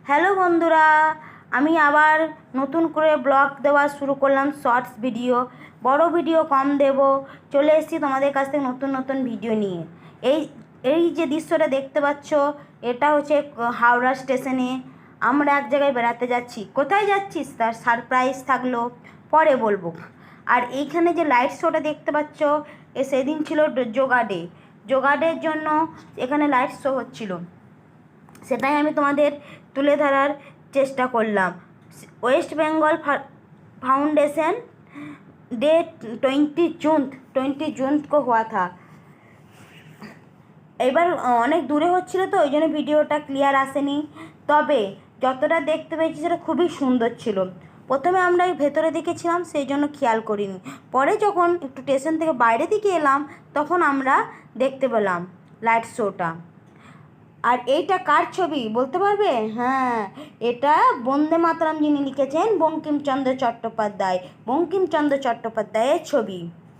Hello বন্ধুরা, আমি আবার নতুন করে ব্লগ দেওয়া শুরু করলাম। শর্টস ভিডিও, বড় ভিডিও কম দেব। চলে এসেছি তোমাদের কাছ থেকে নতুন নতুন ভিডিও নিয়ে। এই এই যে দৃশ্যটা দেখতে পাচ্ছ, এটা হচ্ছে হাওড়া স্টেশনে। আমরা এক জায়গায় বেড়াতে যাচ্ছি। কোথায় যাচ্ছিস তার সারপ্রাইজ থাকলো, পরে বলবো। আর এইখানে যে লাইট শোটা দেখতে পাচ্ছ, সেদিন ছিল যোগা ডের জন্য এখানে লাইট শো হচ্ছিল। সেটাই আমি তোমাদের তুলে ধরার চেষ্টা করলাম। ওয়েস্ট বেঙ্গল फाउंडेशन डे 20 जून को हुआ था। এবার অনেক দূরে হচ্ছিল তো ওই জন্য ভিডিওটা ক্লিয়ার আসেনি, তবে যতটা দেখতে পেয়েছি সেটা খুবই সুন্দর ছিল। প্রথমে আমরা ভেতরে দেখেছিলাম, সেই জন্য খেয়াল করিনি। পরে যখন একটু স্টেশন থেকে বাইরে দিকে এলাম, তখন আমরা দেখতে পেলাম লাইট শোটা। আর এইটা কার ছবি বলতে পারবে? হ্যাঁ, এটা বন্দে মাতরম যিনি লিখেছেন বঙ্কিমচন্দ্র চট্টোপাধ্যায়ের ছবি।